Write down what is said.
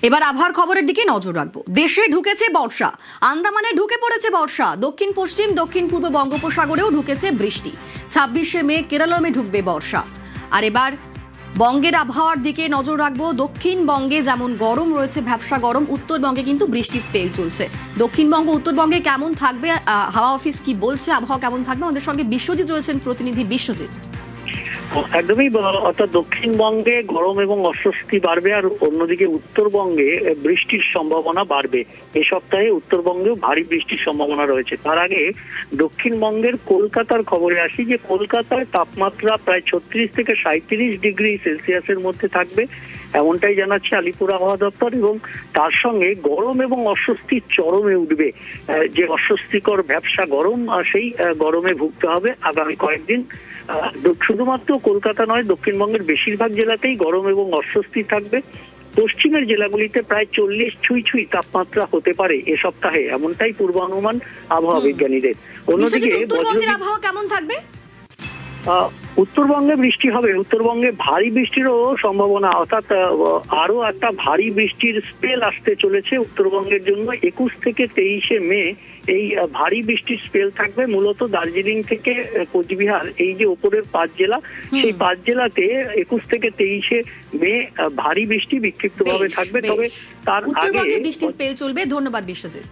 এবার আবহাওয়ার খবরের দিকে নজর রাখবো। দেশে ঢুকেছে বর্ষা, আন্দামানে ঢুকে পড়েছে বর্ষা, দক্ষিণ পশ্চিম দক্ষিণ পূর্ব বঙ্গোপসাগরেও ঢুকেছে বৃষ্টি। 26শে মে কেরলমে ঢুকবে বর্ষা। আর এবার বঙ্গের আবহাওয়ার দিকে নজর রাখবো। দক্ষিণবঙ্গে যেমন গরম রয়েছে, ভ্যাপসা গরম, উত্তরবঙ্গে কিন্তু বৃষ্টির স্পেল চলছে। দক্ষিণবঙ্গ উত্তরবঙ্গে কেমন থাকবে, হাওয়া অফিস কি বলছে, আবহাওয়া কেমন থাকবে, আমাদের সঙ্গে বিশ্বজিৎ রয়েছেন, প্রতিনিধি বিশ্বজিৎ। একদমই, অর্থাৎ দক্ষিণবঙ্গে গরম এবং অস্বস্তি বাড়বে, আর অন্যদিকে উত্তরবঙ্গে বৃষ্টির সম্ভাবনা বাড়বে। এই সপ্তাহে উত্তরবঙ্গেও ভারী বৃষ্টির সম্ভাবনা রয়েছে। তার আগে দক্ষিণবঙ্গের কলকাতার খবরে আসি যে কলকাতার তাপমাত্রা প্রায় 36 থেকে 37 ডিগ্রি সেলসিয়াসের মধ্যে থাকবে, এমনটাই জানাচ্ছে আলিপুর আবহাওয়া দপ্তর। এবং তার সঙ্গে গরম এবং অস্বস্তির চরমে উঠবে। যে অস্বস্তিকর ভ্যাপসা গরম, সেই গরমে ভুগতে হবে আগামী কয়েকদিন। শুধুমাত্র কলকাতা নয়, দক্ষিণবঙ্গের বেশিরভাগ জেলাতেই গরম এবং অস্বস্তি থাকবে। পশ্চিমের জেলাগুলিতে প্রায় 40 ছুঁই তাপমাত্রা হতে পারে এ সপ্তাহে, এমনটাই পূর্বানুমান আবহাওয়া বিজ্ঞানীদের। অন্যদিকে উত্তরবঙ্গের আবহাওয়া কেমন থাকবে? উত্তরবঙ্গে বৃষ্টি হবে, উত্তরবঙ্গে ভারী বৃষ্টিরও সম্ভাবনা, অর্থাৎ আরো একটা ভারী বৃষ্টির স্পেল আসতে চলেছে উত্তরবঙ্গের জন্য। 21 থেকে 23শে মে এই ভারী বৃষ্টির স্পেল থাকবে। মূলত দার্জিলিং থেকে কোচবিহার, এই যে ওপরের 5 জেলা, সেই 5 জেলাতে 21 থেকে 23শে মে ভারী বৃষ্টি বিক্ষিপ্তভাবে থাকবে। তবে তার আগে বৃষ্টির স্পেল চলবে। ধন্যবাদ বিশ্বজিৎ।